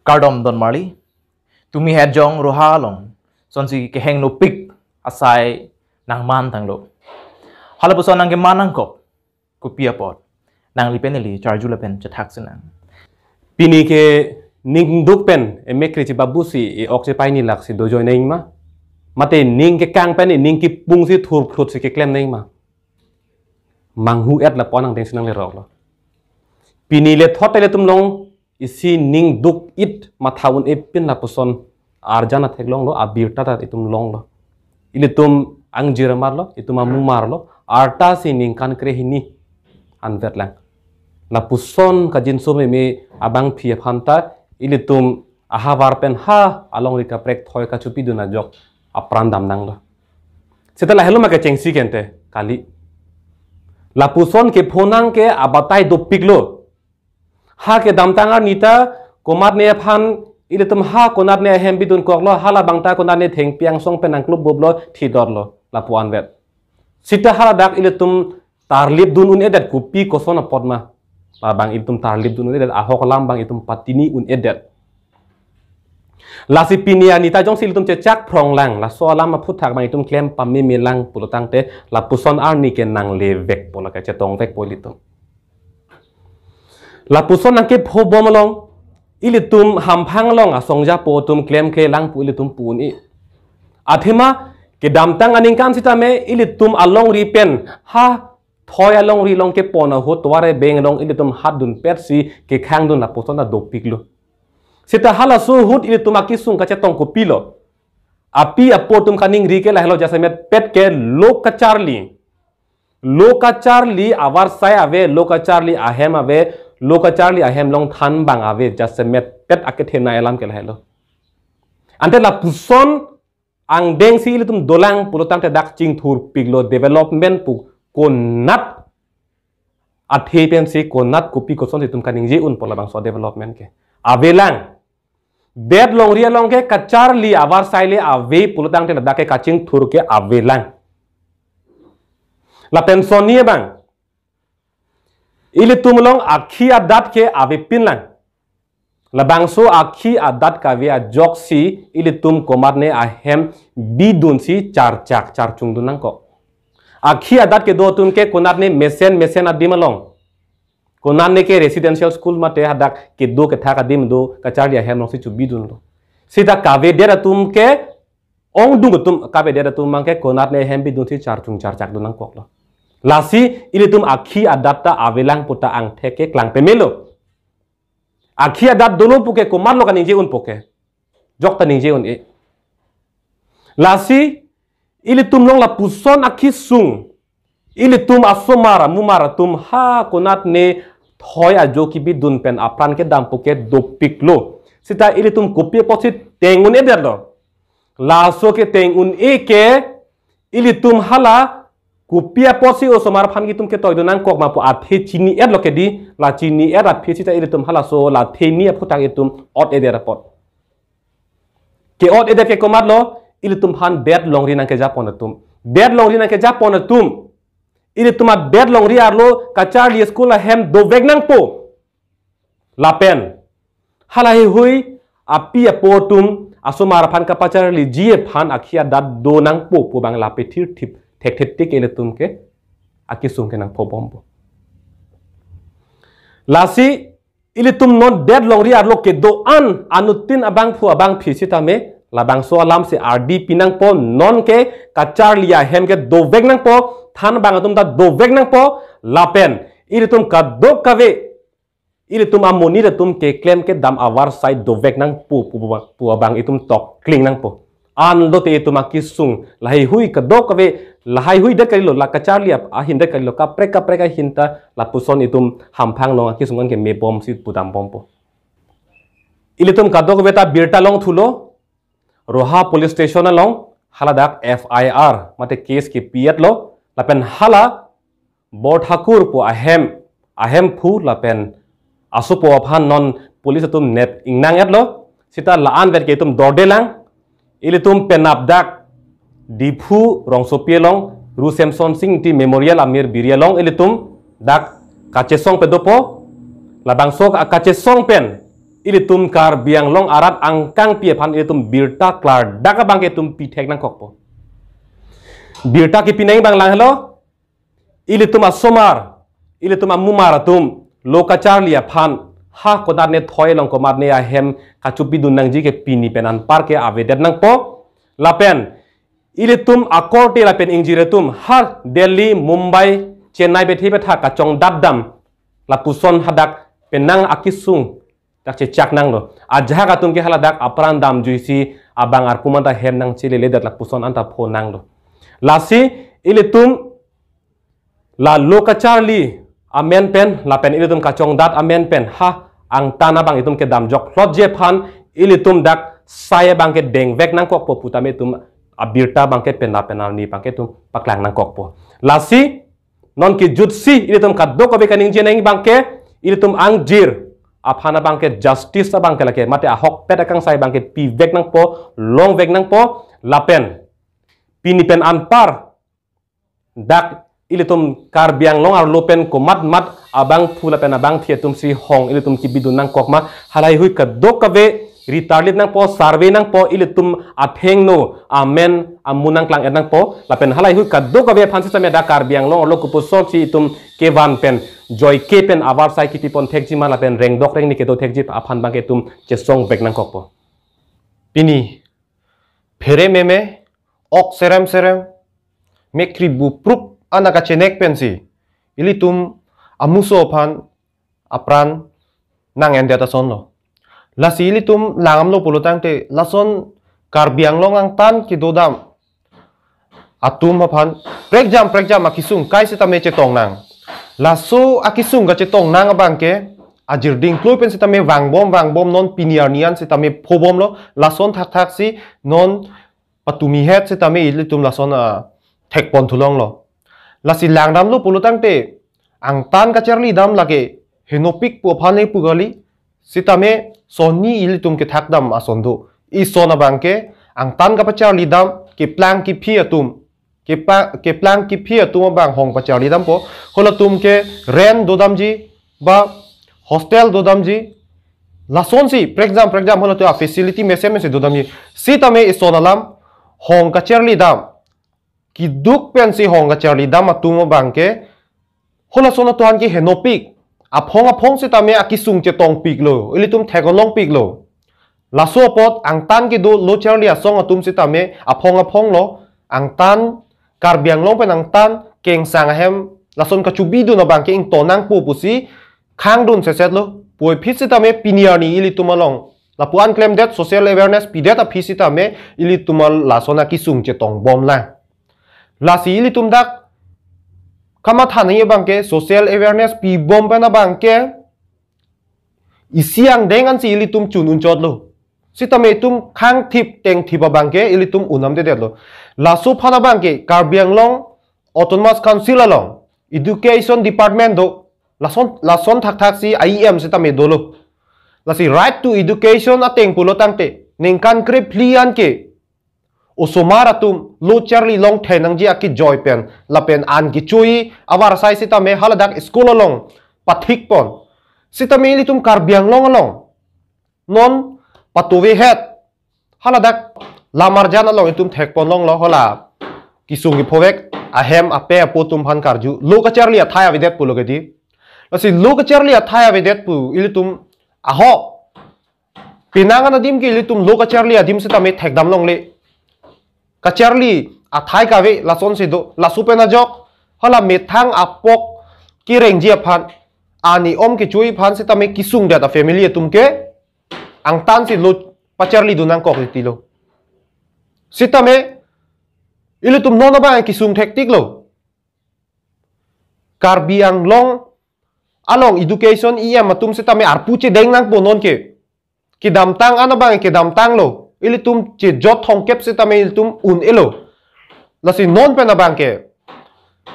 Kardom don Marley. Tumi head jong Roha long. Sonsi ke heng no pik asai nang man tang lo. Halapuson nang ke manang kop. Kupia pot. Nang lipeneli charju lepen cetak senang. Pini ke ning duk pen emekri ci babusi e okse pai ni laksi dojo nei ma. Mate ning ke kang pen ning ki pung si thur phrut si ke klem nei ma. Mang hu et la ponang deng sinang le rok lo. Pini le thot le tum long isi ning duk it mathaun e pin la puson arjana thek long lo abir tata itum long lo. Ile tum ang jiramar lo itum amu mar lo arta si ning kan kre hini anvet lang. La puson ka jinso me abang phi phanta ile tum ahavar pen ha along rika prek thoi ka chupi duna jok apran dam nang lo. Setala hello ma ka chengsi kente kali. La puson ke phonang ke abatai do piklo. Ha ke damtangar nita komat ne phan ile tum ha konat ne hem bidun koklo hala bangta konat ne theng piang song penang klub boblo thidor lo la puan vet. Sita hala dak ile tum tarlip dun un edet kupi kosona podma. La bang itum tarlip dun un edet ahok lam bang itum patini un edet. La si pinia nita jong sil tum cecak prong lang la so lam ma phuthak bang itum klem pammi mi lang pulotang te la puson ar ni ke nang le vek pola ka chetong vek politum. La puson nang ke pho bomolong ilitum hampang long asongja po tum klem ke lang pu ilitum pun i. Athema ke damtang aning kam sitame ilitum along ripen ha thoi along ri long ke pona ho tware beng long ilitum hadun persi ke khang dun la puson na dopiklo. Sita hala so hut ilitum akisung ka chetong ko pilo. Api apotum kaning ri ke la helo jasamet pet ke loka charli. Loka charli avar sai ave loka charli ahem ave loka charli ahem long than bang ave jasemet pet akethena elam ke la helo. Ante la puson ang deng si ilitum dolang pulutang te dak ching thur piglo development pu konat athe pen si konat kopi koson situm kaning je un pola bang so development ke avelang bed long ria long ke kachar li avar saile ave pulutang te dak ke kaching thur ke avelang la pensionia bang ilitum long akhi adat ke ave pinlang la bangso akhi adat ka via joksi ilitum komarne ahem bidun si char chung dunang ko akhi adat ke do tum ke konarne mesen adimalong konarne ke residential school mate hadak ke do ke thaka dim do kachari ahem long si chu bidun lo sita kave dera tum ke ong dung tum kave dera tum mang ke konarne hem bidun si char chak dunang kok lo lasi ilitum akhi adapta avelang puta ang theke klang pemelo akhi adat dono puke komar lo kaning je un poke jok taning je un e lasi ilitum long la puson akhi sung ilitum asomara mumara tum ha konat ne thoi ajo ki bidun pen apran ke dam puke dopik lo sita ilitum kopi posit tengun e derlo laso ke tengun e ke ilitum hala kupia posi o somar phan gitum ke toy donang kok ma po athe chini et lo ke di la chini et a phisi ta ilitum hala so la theni phutang itum ot e dera pot ke ot e de ke komat lo ilitum phan bed long ri nang ke japon tum bed long ri nang ke japon tum ilitum a bed long ri arlo kachar li school a hem do vegnang po la pen hala hi hui api apotum asomar phan ka pachar li ji phan akhia dat do nang po bang la pe thir thip tek tik ele tum ke akisung ke nang pobombo lasi ile tum non dead long ri arlo ke do an anutin abang phu abang phisi tame labang so alam se rd pinang po non ke kachar liya hem ke do vek nang po than bang tum da do vek nang po lapen ile tum ka do kave ile tum amoni de tum ke claim ke dam awar side do vek nang pu abang itum tok kling nang po an lo te itum akisung lahai hui ka do kave lahai hui de kalilo la kachar liap a hin de kalilo ka preka hinta la puson itum hampang long akisungan ke me bom si pudam bompo ilitum kadok beta birta long thulo roha police station long haladak FIR mate case ki piat lo lapen hala bor thakur po ahem phu lapen asupo phan non police tum net ingnang et lo sita laan vet ke tum dordelang ilitum penabdak dipu rong sopielong ru samson sing ti memorial amir birialong ilitum dak kachesong pedopo labang sok akachesong pen ilitum kar biang long arat angkang pie pan ilitum birta klar daka bangke tum pitek nang kokpo birta ki pineng bang lang hello ilitum asomar ilitum amumar tum lokachar lia pan ha kodat ne thoi long ko mat ne a hem kachupi dun nang ji ke pini penan parke avedet nang po lapen ilitum akorte lapen ingjiretum har Delhi Mumbai Chennai bethi betha ka chong dadam lapuson hadak penang akisung tak cecak nang lo aja ka tum ke haladak apran dam juisi abang arpumanta hem nang chile ledat lapuson anta pho nang lo lasi ilitum la lokachar li amen pen lapen ilitum ka chong dat amen pen ha ang tanah bang itum ke dam jok plot je phan ilitum dak saya bang ke deng vek nang kok po putame tum abirta bang ke pen penal ni bang ke tum paklang nang kok po lasi non ki jutsi ilitum kaddo ko be kaning jeneng bang ke ilitum angjir aphana bang ke justice bang ke lake mate Ahokpet kangsai bang ke pi vek nang po long vek nang po lapen pini pen anpar dak ilitum kar biang long ar lopen ko mat abang phula pen abang thietum si hong ilitum ki bidun nang kokma halai hui kaddo ka be retarded nang po survey nang po ilitum atheng no amen amunang klang nang po lapen halai hui kaddo ka be phansi samya da kar biang long lo kupo so chi itum kevan pen joy ke pen avar sai ki pon thekji ma lapen reng dok reng ni ke do thekji aphan bang ke tum chesong bek nang kok po Pini phere meme ok serem mekri bu prup anaka chenek pensi ilitum amuso phan apran nang endeta sonlo lasi ilitum langam lo pulutang te lason karbiang long ang tan ki dodam atum phan prekjam akisung kai sita me chetong nang laso akisung ga chetong nang abangke ajir ding kloi pen sita me wangbom non piniarnian sita me phobom lo lason thak si non patumi het sita me ilitum lason thek pon thulong lo lasi langdam lo pulutang te ang tan ka cherli dam lage henopik po phane pugali sitame soni ilitum ke thakdam asondu isona bangke ang tan ka pachar lidam ke plang ki phi atum ke plang ki phi atum bang hong pachar lidam po holatum ke ren dodam ji ba hostel dodam ji lason si for example holato a facility mesem se dodam ji sitame isona lam hong ka cherli dam ki duk pen si hong ka cherli dam atum bangke hola sona tuan ki henopik apong sitame akisung che tong pik lo ilitum thegolong pik lo laso pot ang tan ki do lo cherli asong atum sitame apong lo ang tan karbiang long pen ang tan keng sang hem lason ka chubi do na bangke ing tonang pu pusi khang dun se set lo poi phit sitame piniani ilitum along lapuan claim that social awareness pidet a phisitame ilitum lasona kisung che tong bom la lasi ilitum dak kama thani bangke social awareness pi bom na bangke isiang dengan si ilitum chun unchot lo sitame tum khang thip teng thiba bangke ilitum unam de lo lasu phana bangke karbiang long autonomous council along education department do lason thak si IEM sitame dolo lasi right to education ateng pulo tangte ningkan kre plian ke osomaratum lo charli long thenang ji aki joy pen lapen an ki chui awar sai sitame haladak school along pathik pon sitame ilitum karbiang long along non patuwe het haladak lamarjan along itum thek pon long lo hola kisung ki phowek ahem ape apotum phan karju lo ka charli athaya videt pulogedi lasi lo ka charli athaya videt pu ilitum aho pinangan adim ki ilitum lo ka charli adim sitame thekdam long le Kacharli athai kawe lason sido lasupena jok hala methang apok kireng jia phan ani om ke chui phan sitame kisung data family tumke ang tan si lo pacharli dunang kok tilo sitame ilitum nona ba kisung tektik lo karbiang long along education IEM matum sitame arpuche deng nang ponon ke kidam tang ana ba ke dam tang lo ilitum che jot thong kep sitame ilitum un elo lasi non pena bangke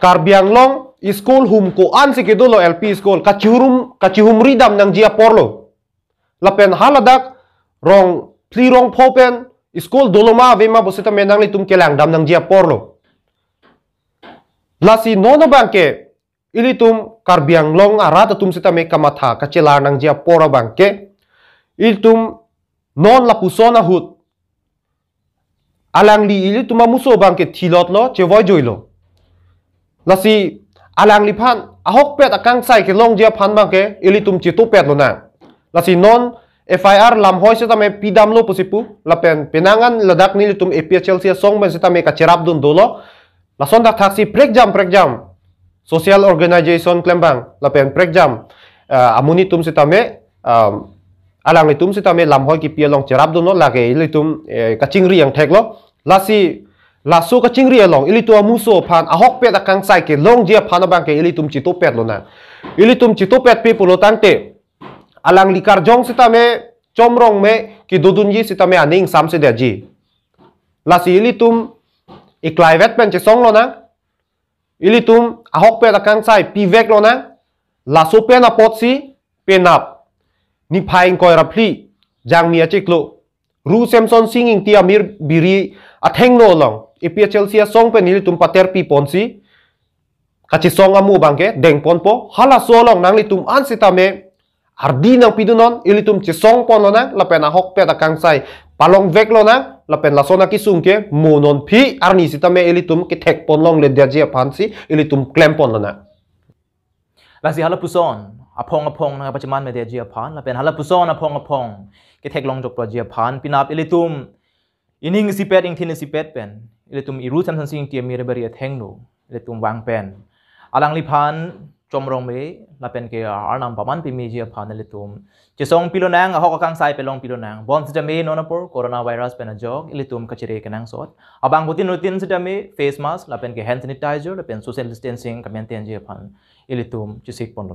karbiang long school hum ko an se kedolo LP school kachihum ridam nang jia porlo lapen haladak rong plirong popen school doloma vema bositame nang litum kelang dam nang jia porlo lasi nona bangke ilitum karbiang long arat tum sitame kamatha kachelar nang jia pora bangke ilitum non la pusona hut alang li ilitum amuso bangke thilot lo chevoi joilo lasi alang li phan Ahokpet kangsai ke long jia phan bangke ilitum chitopet lo na lasi non FIR lam hoi se tame pidam lo posipu lapen penangan ladak ni litum APHL sia song ben se tame ka cerap dun dolo lason dak taksi prek jam social organization klembang lapen prek jam amuni tum se tame alang litum se tame lam hoi ki pia long cerap dun no lage litum ka chingri yang thek lo lasi lasu ka chingri long ilitu amuso phan Ahokpet kangsai ke long jia phan bang ke ilitum chitopet lo na ilitum chitopet pe pulo tangte alang likar jong sitame chomrong me ki dudunji sitame aning sam se daji lasi ilitum iklaivet pen che song lo na ilitum Ahokpet kangsai pivek lo na laso pen apotsi penap ni phaing koi rapli jang mia chiklo ru semson singing ti amir biri atheng no long APHL sia song pen ilitum pater pi ponsi kachi song amu bangke deng ponpo hala so long nang litum an sitame ardi nang pidunon ilitum chisong pon lo na lapen Ahokpet kangsai palong vek lo na lapen lasona kisung ke monon phi arni sitame ilitum ke thek pon long le dia phansi ilitum klem pon lo na lasi hala puson apong na pachaman me dia phan lapen hala puson apong ke thek long jok pro dia phan pinap ilitum ining sipet ing thin sipet pen ilitum iru san sing ti mi rebari athengno ilitum wang pen alang li phan chomrong me lapen ke arnam paman pi media phan ilitum chisong pilonang Ahok kangsai pelong pilonang bon sitame nonapor coronavirus pen jog ilitum kachire kenang sot abang butin rutin sitame face mask lapen ke hand sanitizer lapen social distancing ka maintain je phan ilitum chisik pon